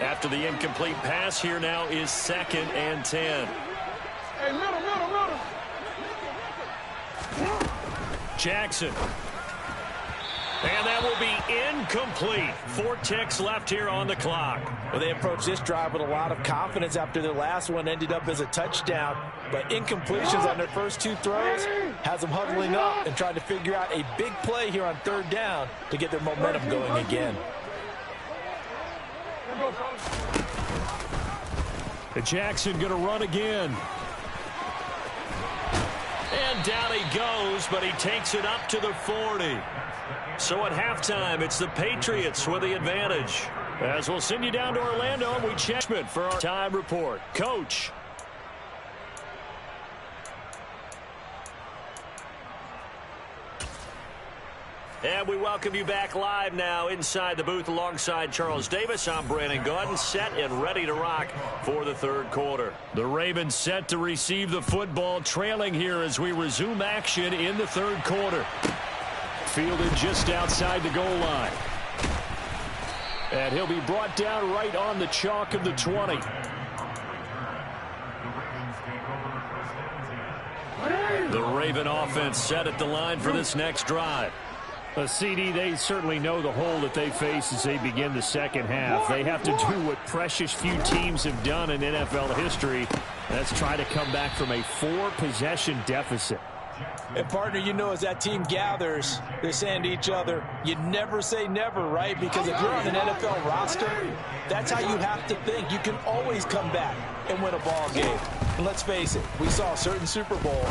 After the incomplete pass, here now is 2nd and 10. Hey, middle. Jackson. And that will be incomplete. 4 ticks left here on the clock. Well, they approached this drive with a lot of confidence after their last one ended up as a touchdown. But incompletions on their first 2 throws has them huddling up and trying to figure out a big play here on 3rd down to get their momentum going again. And Jackson going to run again. And down he goes, but he takes it up to the 40. So at halftime, it's the Patriots with the advantage. As we'll send you down to Orlando, and we check for our time report. Coach. And we welcome you back live now inside the booth alongside Charles Davis. I'm Brandon Gaudin, set and ready to rock for the 3rd quarter. The Ravens set to receive the football, trailing here as we resume action in the 3rd quarter. Fielded just outside the goal line. And he'll be brought down right on the chalk of the 20. The Raven offense set at the line for this next drive. CD, they certainly know the hole that they face as they begin the 2nd half. They have to do what precious few teams have done in NFL history. That's try to come back from a 4-possession deficit. And, partner, you know, as that team gathers, they're saying to each other, you never say never, right? Because if you're on an NFL roster, that's how you have to think. You can always come back and win a ball game. And let's face it, we saw a certain Super Bowl,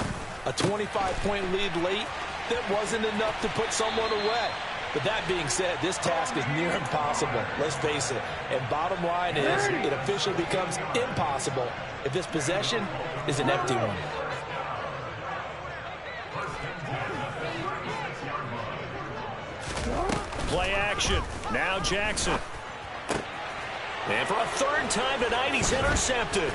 a 25-point lead late, that wasn't enough to put someone away. But that being said, this task is near impossible. Let's face it. And bottom line is, it officially becomes impossible if this possession is an empty one. Play action. Now Jackson. And for a 3rd time tonight, he's intercepted.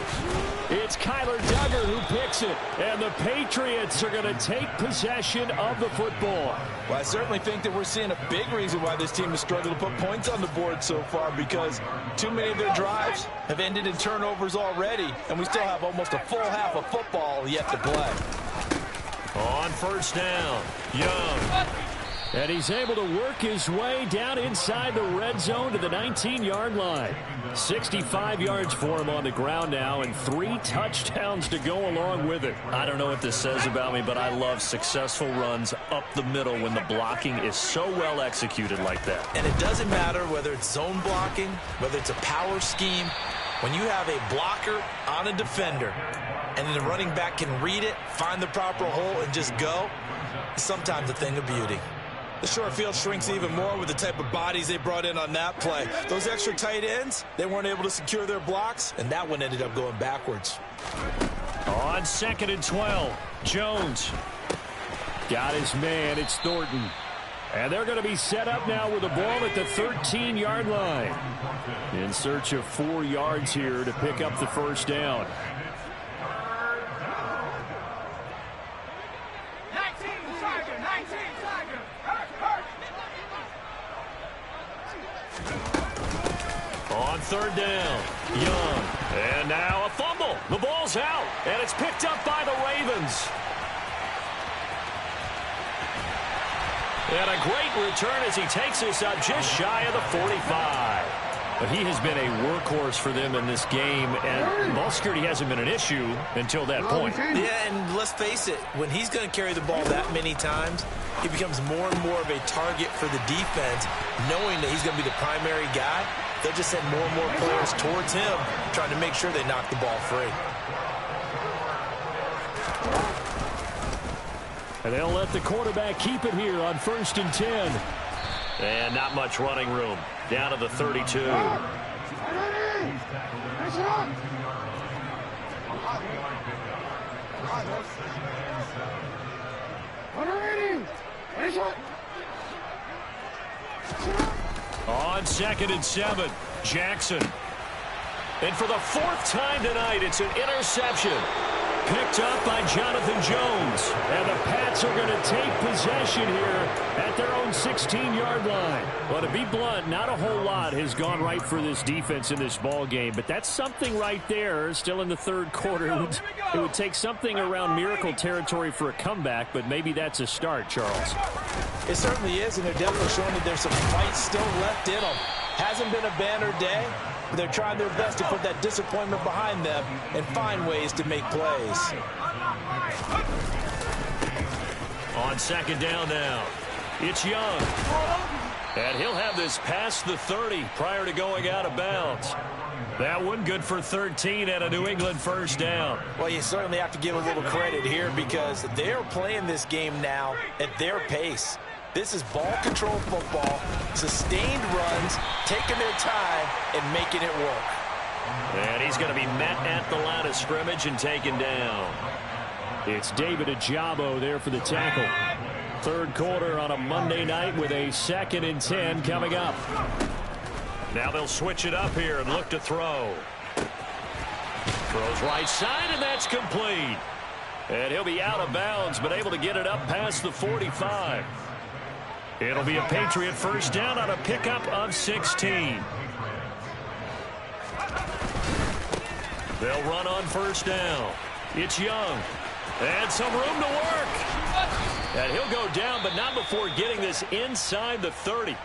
It's Kyler Duggar who picks it. And the Patriots are going to take possession of the football. Well, I certainly think that we're seeing a big reason why this team has struggled to put points on the board so far, because too many of their drives have ended in turnovers already, and we still have almost a full half of football yet to play. On 1st down, Young. And he's able to work his way down inside the red zone to the 19-yard line. 65 yards for him on the ground now, and 3 touchdowns to go along with it. I don't know what this says about me, but I love successful runs up the middle when the blocking is so well executed like that. And it doesn't matter whether it's zone blocking, whether it's a power scheme. When you have a blocker on a defender, and then the running back can read it, find the proper hole, and just go, it's sometimes a thing of beauty. The short field shrinks even more with the type of bodies they brought in on that play. Those extra tight ends, they weren't able to secure their blocks, and that one ended up going backwards. On 2nd and 12, Jones. Got his man, it's Thornton. And they're going to be set up now with the ball at the 13-yard line. In search of 4 yards here to pick up the 1st down. On 3rd down, Young. And now a fumble. The ball's out, and it's picked up by the Ravens. And a great return as he takes this up just shy of the 45. But he has been a workhorse for them in this game, and ball security hasn't been an issue until that point. Yeah, and let's face it, when he's going to carry the ball that many times, he becomes more and more of a target for the defense, knowing that he's going to be the primary guy. They'll just send more and more players towards him, trying to make sure they knock the ball free. And they'll let the quarterback keep it here on 1st and 10. And not much running room. Down to the 32. On 2nd and 7, Jackson. And for the 4th time tonight, it's an interception. Picked up by Jonathan Jones. And the Pats are going to take possession here at their own 16-yard line. Well, to be blunt, not a whole lot has gone right for this defense in this ball game, but that's something right there. Still in the third quarter. It would take something around miracle territory for a comeback, but maybe that's a start, Charles. It certainly is, and they're definitely showing that there's some fight still left in them. Hasn't been a banner day. They're trying their best to put that disappointment behind them and find ways to make plays. On second down now, it's Young. And he'll have this past the 30 prior to going out of bounds. That one good for 13 and a New England first down. Well, you certainly have to give a little credit here because they're playing this game now at their pace. This is ball control football, sustained runs, taking their time, and making it work. And he's going to be met at the line of scrimmage and taken down. It's David Ojabo there for the tackle. Third quarter on a Monday night with a 2nd and 10 coming up. Now they'll switch it up here and look to throw. Throws right side, and that's complete. And he'll be out of bounds, but able to get it up past the 45. It'll be a Patriot first down on a pickup of 16. They'll run on first down. It's Young. And some room to work. And he'll go down, but not before getting this inside the 30.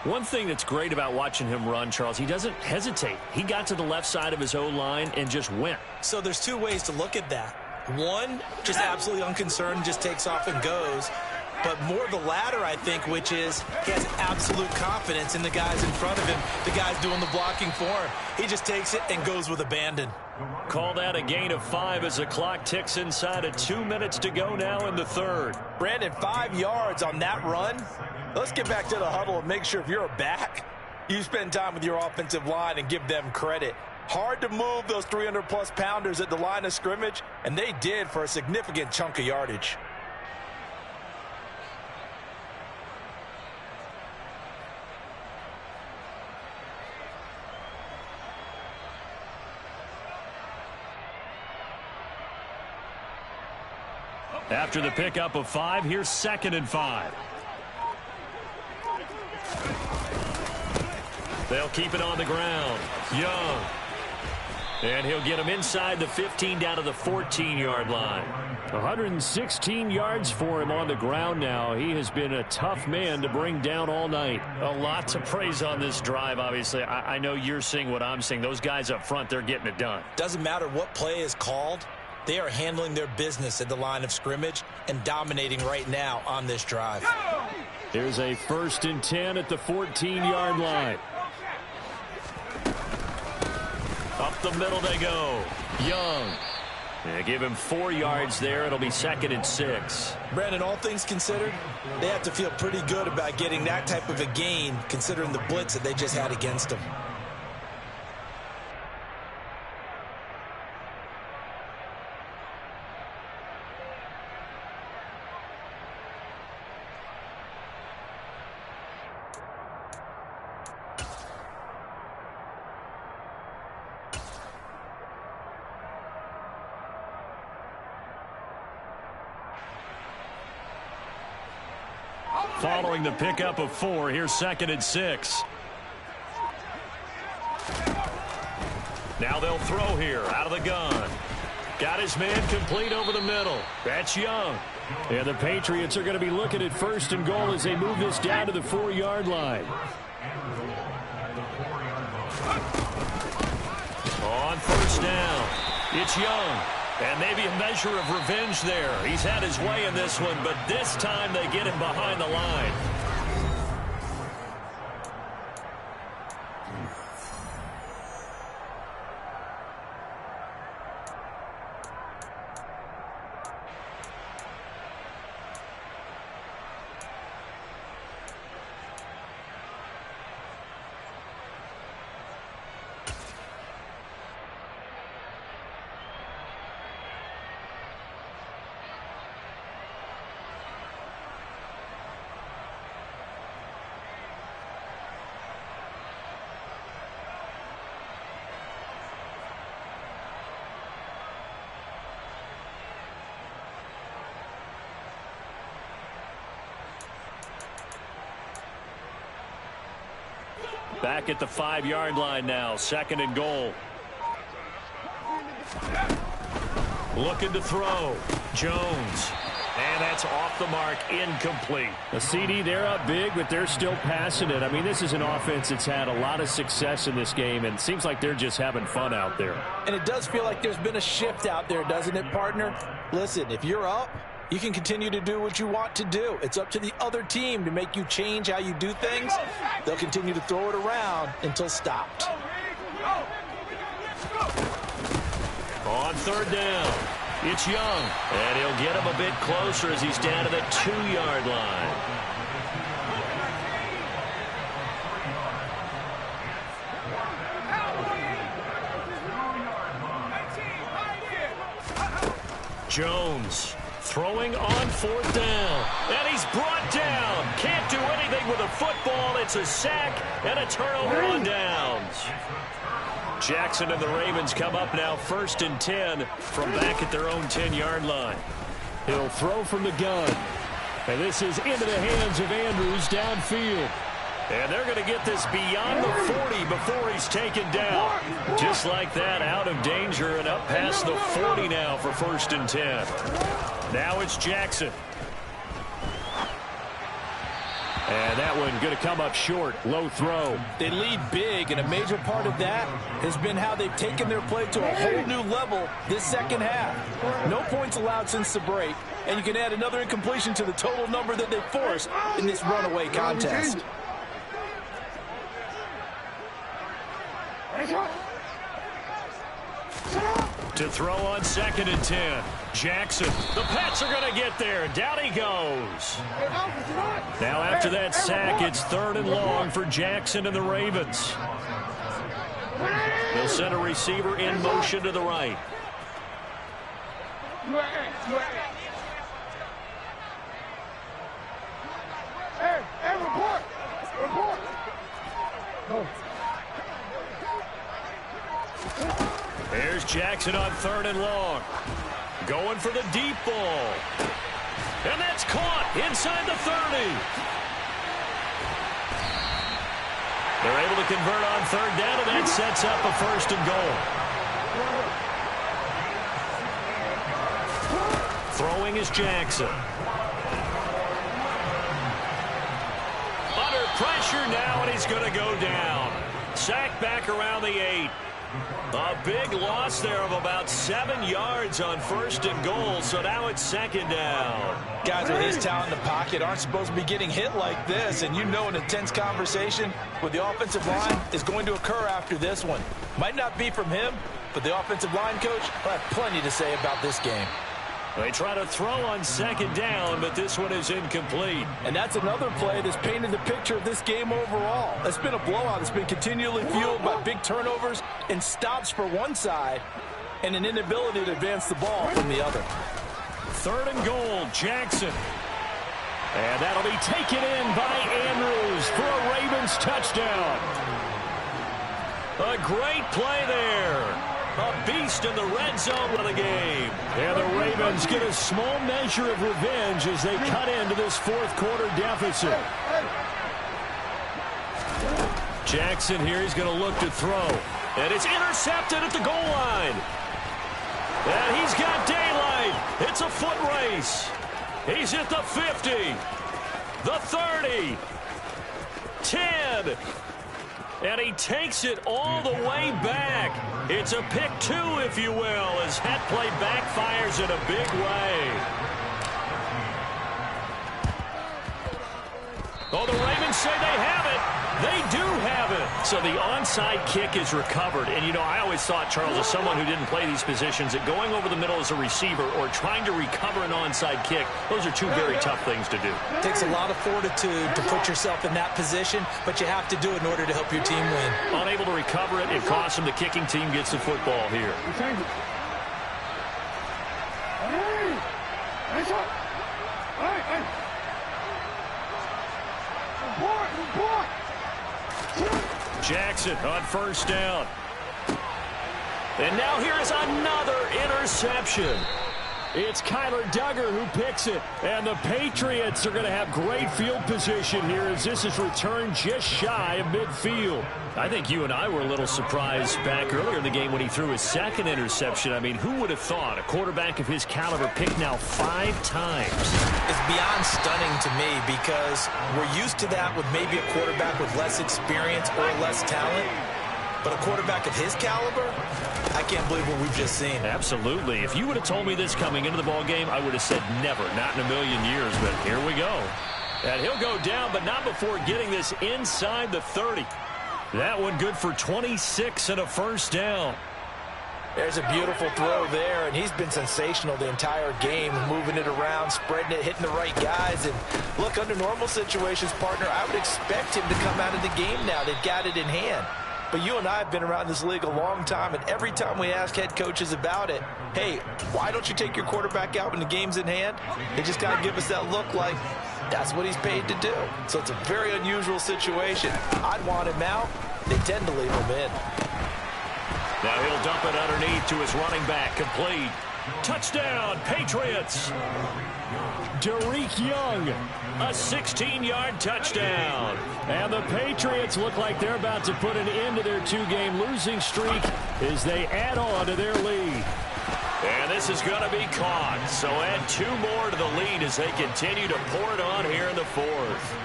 One thing that's great about watching him run, Charles, he doesn't hesitate. He got to the left side of his O-line and just went. So there's two ways to look at that. One, just absolutely unconcerned, just takes off and goes. But more the latter, I think, which is he has absolute confidence in the guys in front of him, the guys doing the blocking for him. He just takes it and goes with abandon. Call that a gain of 5 as the clock ticks inside of 2 minutes to go now in the third. Brandon, 5 yards on that run. Let's get back to the huddle and make sure if you're a back, you spend time with your offensive line and give them credit. Hard to move those 300-plus pounders at the line of scrimmage, and they did for a significant chunk of yardage. After the pickup of 5, here's 2nd and 5. They'll keep it on the ground. Young. And he'll get him inside the 15 down to the 14-yard line. 116 yards for him on the ground now. He has been a tough man to bring down all night. A lot to praise on this drive, obviously. I know you're seeing what I'm seeing. Those guys up front, they're getting it done. Doesn't matter what play is called. They are handling their business at the line of scrimmage and dominating right now on this drive. Here's a 1st and 10 at the 14-yard line. Up the middle they go. Young. They give him 4 yards there. It'll be 2nd and 6. Brandon, all things considered, they have to feel pretty good about getting that type of a gain considering the blitz that they just had against them. Following the pickup of 4, here's 2nd and 6. Now they'll throw here out of the gun. Got his man complete over the middle. That's Young. And the Patriots are going to be looking at 1st and goal as they move this down to the 4-yard line. On first down, it's Young. And maybe a measure of revenge there. He's had his way in this one, but this time they get him behind the line. Back at the 5-yard line now, 2nd and goal. Looking to throw. Jones. And that's off the mark, incomplete. The CD, they're up big, but they're still passing it. I mean, this is an offense that's had a lot of success in this game, and it seems like they're just having fun out there. And it does feel like there's been a shift out there, doesn't it, partner? Listen, if you're up, you can continue to do what you want to do. It's up to the other team to make you change how you do things. They'll continue to throw it around until stopped. On 3rd down, it's Young. And he'll get him a bit closer as he's down to the 2-yard line. Jones throwing on 4th down. And he's brought down. Can't do anything with a football. It's a sack and a turnover on downs. Jackson and the Ravens come up now 1st and 10 from back at their own 10-yard line. He'll throw from the gun. And this is into the hands of Andrews downfield. And they're going to get this beyond the 40 before he's taken down. Just like that, out of danger and up past the 40 now for 1st and 10. Now it's Jackson. And that one going to come up short. Low throw. They lead big, and a major part of that has been how they've taken their play to a whole new level this second half. No points allowed since the break, and you can add another incompletion to the total number that they forced in this runaway contest. To throw on 2nd and 10. Jackson. The Pats are going to get there. Down he goes. Now after that sack, it's 3rd and long for Jackson and the Ravens. They'll send a receiver in motion to the right. Hey, report. There's Jackson on 3rd and long. Going for the deep ball. And that's caught inside the 30. They're able to convert on 3rd down, and that sets up a 1st and goal. Throwing is Jackson. Under pressure now, and he's going to go down. Sacked back around the 8. A big loss there of about 7 yards on 1st and goal, so now it's 2nd down. Guys with his talent in the pocket aren't supposed to be getting hit like this, and you know an intense conversation with the offensive line is going to occur after this one. Might not be from him, but the offensive line coach will have plenty to say about this game. They try to throw on 2nd down, but this one is incomplete. And that's another play that's painted the picture of this game overall. It's been a blowout. It's been continually fueled by big turnovers and stops for one side and an inability to advance the ball from the other. 3rd and goal, Jackson. And that'll be taken in by Andrews for a Ravens touchdown. A great play there. A beast in the red zone of the game. And the Ravens get a small measure of revenge as they cut into this 4th quarter deficit. Jackson here, he's going to look to throw. And it's intercepted at the goal line. And he's got daylight. It's a foot race. He's at the 50. The 30. 10. And he takes it all the way back. It's a pick 2, if you will, as that play backfires in a big way. Oh, the Ravens say they have it. They do have it. So the onside kick is recovered. And, you know, I always thought, Charles, as someone who didn't play these positions, that going over the middle as a receiver or trying to recover an onside kick, those are two very tough things to do. It takes a lot of fortitude to put yourself in that position, but you have to do it in order to help your team win. Unable to recover it, it costs them. The kicking team gets the football here. Jackson on 1st down. And now here is another interception. It's Kyler Duggar who picks it. And the Patriots are going to have great field position here as this is returned just shy of midfield. I think you and I were a little surprised back earlier in the game when he threw his second interception. I mean, who would have thought a quarterback of his caliber picked now 5 times? It's beyond stunning to me because we're used to that with maybe a quarterback with less experience or less talent. But a quarterback of his caliber, I can't believe what we've just seen. Absolutely. If you would have told me this coming into the ball game, I would have said never, not in a million years. But here we go. And he'll go down, but not before getting this inside the 30. That one good for 26 and a first down. There's a beautiful throw there, and he's been sensational the entire game, moving it around, spreading it, hitting the right guys. And look, under normal situations, partner, I would expect him to come out of the game now. They've got it in hand. But you and I have been around this league a long time, and every time we ask head coaches about it, hey, why don't you take your quarterback out when the game's in hand? They just got to give us that look like that's what he's paid to do. So it's a very unusual situation. I'd want him out. They tend to leave him in. Now he'll dump it underneath to his running back. Complete. Touchdown, Patriots. Derek Young. A 16-yard touchdown. And the Patriots look like they're about to put an end to their 2-game losing streak as they add on to their lead. And this is going to be caught. So add 2 more to the lead as they continue to pour it on here in the 4th.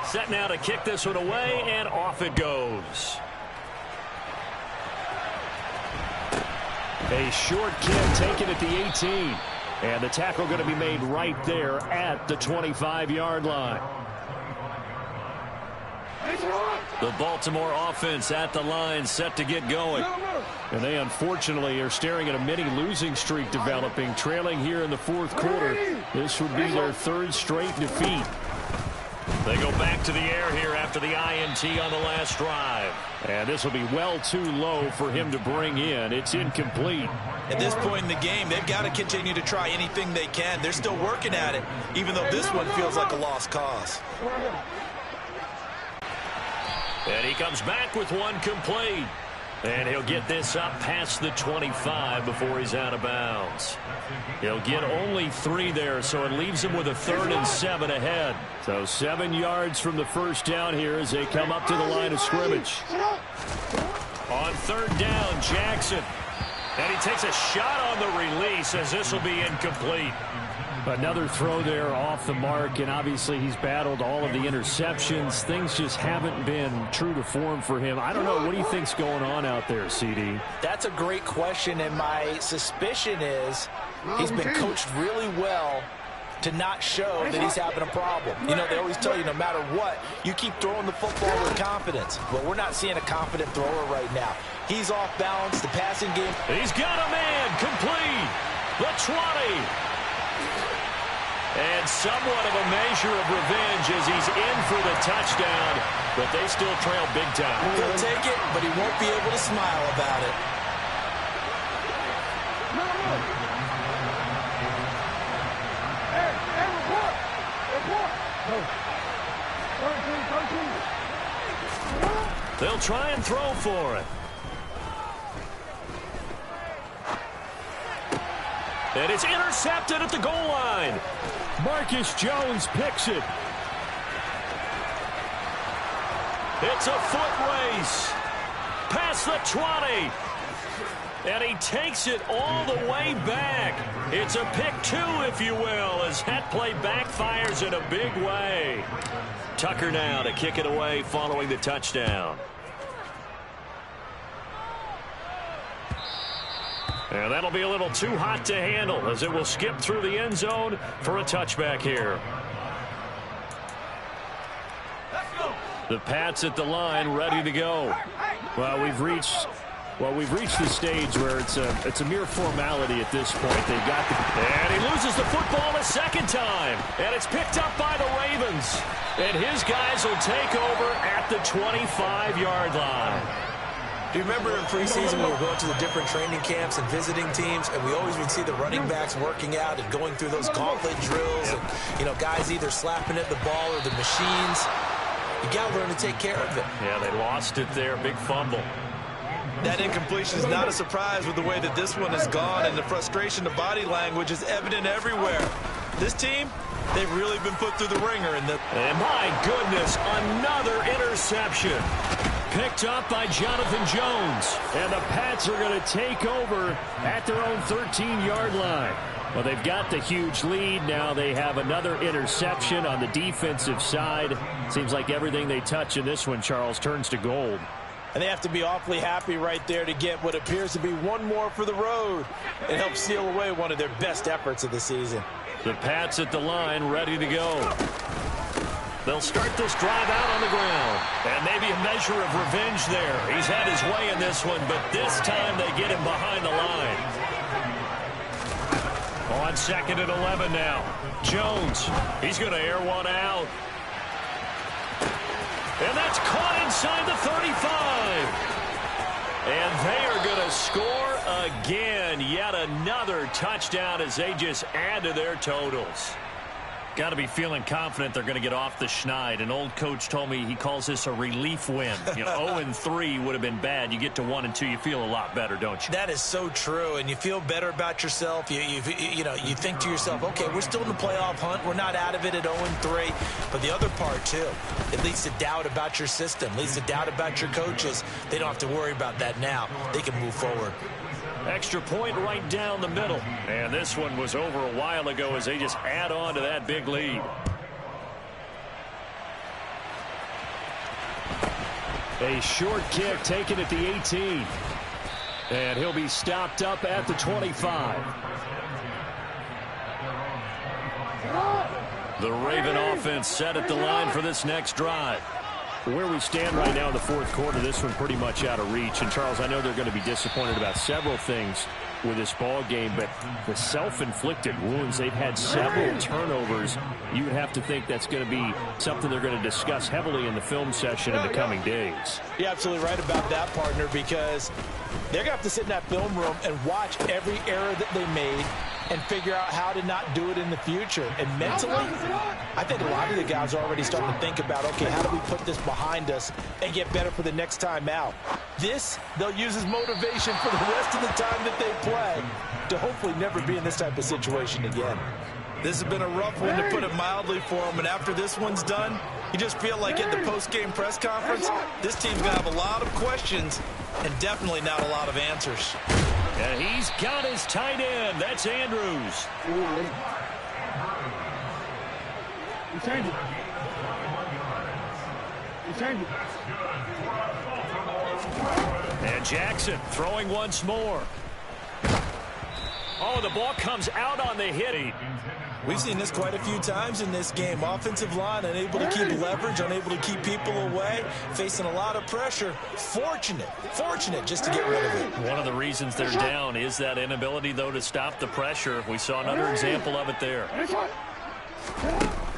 Set now to kick this one away, and off it goes. A short kick taken at the 18. And the tackle going to be made right there at the 25-yard line. The Baltimore offense at the line, set to get going. And they unfortunately are staring at a mini losing streak developing, trailing here in the 4th quarter. This would be their 3rd straight defeat. They go back to the air here after the INT on the last drive. And this will be well too low for him to bring in. It's incomplete. At this point in the game, they've got to continue to try anything they can. They're still working at it, even though this one feels like a lost cause. And he comes back with one complete. And he'll get this up past the 25 before he's out of bounds. He'll get only 3 there, so it leaves him with a 3rd and 7 ahead. So 7 yards from the first down here as they come up to the line of scrimmage. On 3rd down, Jackson. And he takes a shot on the release as this will be incomplete. Another throw there off the mark, and obviously he's battled all of the interceptions. Things just haven't been true to form for him. I don't know. What do you think's going on out there, CD? That's a great question, and my suspicion is he's been coached really well to not show that he's having a problem. You know, they always tell you no matter what, you keep throwing the football with confidence. But we're not seeing a confident thrower right now. He's off balance. The passing game. He's got a man complete. The 20. And somewhat of a measure of revenge as he's in for the touchdown, but they still trail big time. He'll take it, but he won't be able to smile about it. They'll try and throw for it. And it's intercepted at the goal line. Marcus Jones picks it. It's a foot race. Past the 20. And he takes it all the way back. It's a pick 2, if you will, as that play backfires in a big way. Tucker now to kick it away following the touchdown. And that'll be a little too hot to handle as it will skip through the end zone for a touchback here. The Pats at the line ready to go. Well, we've reached the stage where it's a mere formality at this point. They've got and he loses the football a second time. And it's picked up by the Ravens. And his guys will take over at the 25-yard line. Do you remember in preseason when we were going to the different training camps and visiting teams, and we always would see the running backs working out and going through those gauntlet drills, and, you know, guys either slapping at the ball or the machines. You got to learn to take care of it. Yeah, they lost it there. Big fumble. That incompletion is not a surprise with the way that this one has gone, and the frustration, the body language is evident everywhere. This team, they've really been put through the ringer. And my goodness, another interception. Picked up by Jonathan Jones. And the Pats are going to take over at their own 13-yard line. Well, they've got the huge lead. Now they have another interception on the defensive side. Seems like everything they touch in this one, Charles, turns to gold. And they have to be awfully happy right there to get what appears to be one more for the road. It helps seal away one of their best efforts of the season. The Pats at the line, ready to go. They'll start this drive out on the ground. And maybe a measure of revenge there. He's had his way in this one, but this time they get him behind the line. On 2nd and 11 now. Jones, he's going to air one out. And that's caught inside the 35. And they are going to score again. Yet another touchdown as they just add to their totals. Got to be feeling confident they're going to get off the schneid. An old coach told me he calls this a relief win. 0-3 would have been bad. You get to 1-2, you feel a lot better, don't you? That is so true, and you feel better about yourself. You think to yourself, okay, we're still in the playoff hunt. We're not out of it at 0-3. But the other part, too, it leads to doubt about your system, leads to doubt about your coaches. They don't have to worry about that now. They can move forward. Extra point right down the middle. And this one was over a while ago as they just add on to that big lead. A short kick taken at the 18. And he'll be stopped up at the 25. The Raven offense set at the line for this next drive. Where we stand right now in the fourth quarter, this one pretty much out of reach. And, Charles, I know they're going to be disappointed about several things with this ball game, but the self-inflicted wounds, they've had several turnovers. You would have to think that's going to be something they're going to discuss heavily in the film session in the coming days. You're absolutely right about that, partner, because they're going to have to sit in that film room and watch every error that they made and figure out how to not do it in the future. And mentally, I think a lot of the guys are already starting to think about, okay, how do we put this behind us and get better for the next time out? This, they'll use as motivation for the rest of the time that they play to hopefully never be in this type of situation again. This has been a rough one, to put it mildly, for them. And after this one's done, you just feel like at the post-game press conference, this team's going to have a lot of questions and definitely not a lot of answers. And he's got his tight end. That's Andrews. You change it. You change it. And Jackson throwing once more. Oh, the ball comes out on the hit. We've seen this quite a few times in this game. Offensive line unable to keep leverage, unable to keep people away, facing a lot of pressure. Fortunate just to get rid of it. One of the reasons they're down is that inability, though, to stop the pressure. We saw another example of it there.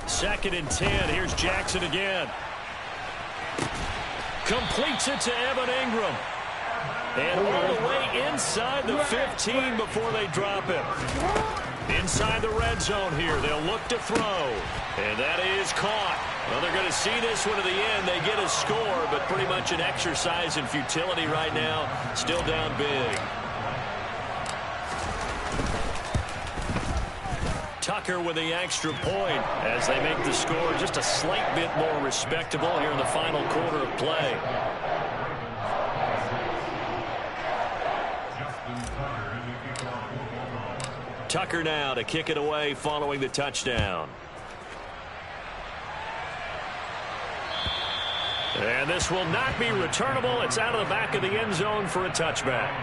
2nd and 10. Here's Jackson again. Completes it to Evan Ingram. And all the way inside the 15 before they drop him. Inside the red zone here. They'll look to throw. And that is caught. Well, they're going to see this one to the end. They get a score, but pretty much an exercise in futility right now. Still down big. Tucker with the extra point as they make the score just a slight bit more respectable here in the final quarter of play. Tucker now to kick it away following the touchdown. And this will not be returnable. It's out of the back of the end zone for a touchback.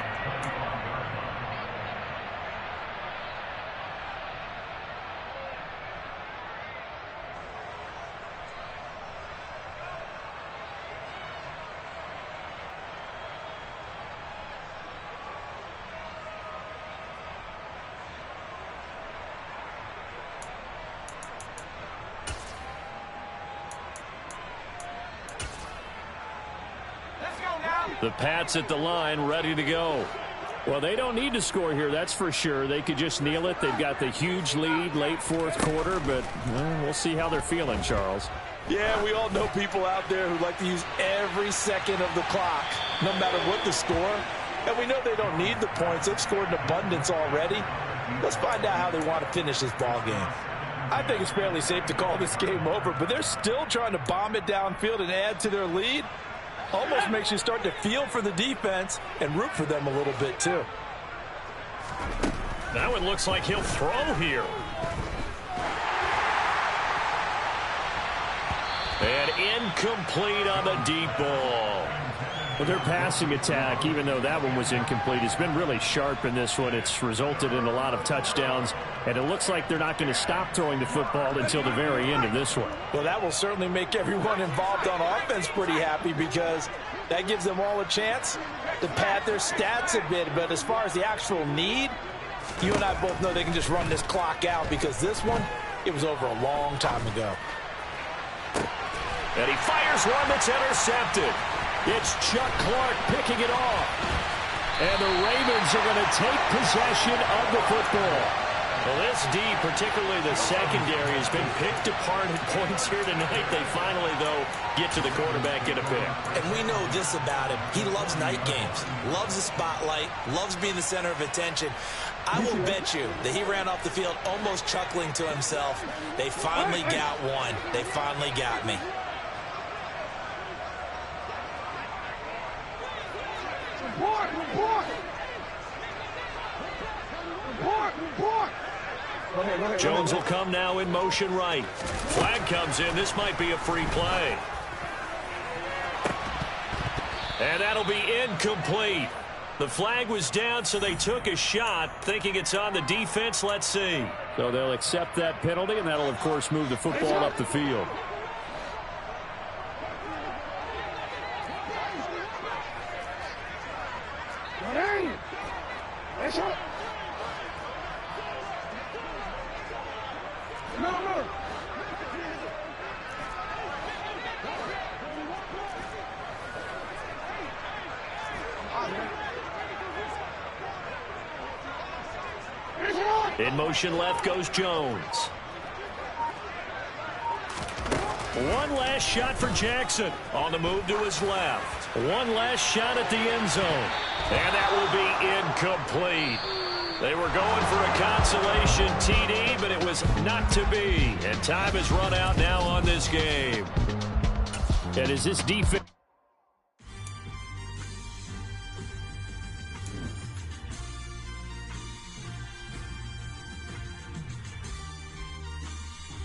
The Pats at the line, ready to go. Well, they don't need to score here, that's for sure. They could just kneel it. They've got the huge lead late fourth quarter, but we'll see how they're feeling, Charles. Yeah, we all know people out there who like to use every second of the clock. no matter what the score. And we know they don't need the points. They've scored in abundance already. Let's find out how they want to finish this ball game. I think it's fairly safe to call this game over, but they're still trying to bomb it downfield and add to their lead. Almost makes you start to feel for the defense and root for them a little bit too. Now it looks like he'll throw here. And incomplete on the deep ball. Well, their passing attack, even though that one was incomplete, has been really sharp in this one. It's resulted in a lot of touchdowns, and it looks like they're not going to stop throwing the football until the very end of this one. Well, that will certainly make everyone involved on offense pretty happy because that gives them all a chance to pad their stats a bit. But as far as the actual need, you and I both know they can just run this clock out because this one, it was over a long time ago. And he fires one that's intercepted. It's Chuck Clark picking it off. And the Ravens are going to take possession of the football. Well, this D, particularly the secondary, has been picked apart at points here tonight. They finally, though, get to the quarterback in a pick. And we know this about him. He loves night games, loves the spotlight, loves being the center of attention. I will bet you that he ran off the field almost chuckling to himself. They finally got one. They finally got me. Jones will come now in motion right. Flag comes in. This might be a free play. And that'll be incomplete. The flag was down, so they took a shot, thinking it's on the defense. Let's see. So they'll accept that penalty, and that'll, of course, move the football up the field. In motion left goes Jones. One last shot for Jackson. On the move to his left. One last shot at the end zone. And that will be incomplete. They were going for a consolation TD, but it was not to be. And time has run out now on this game. And as this defense...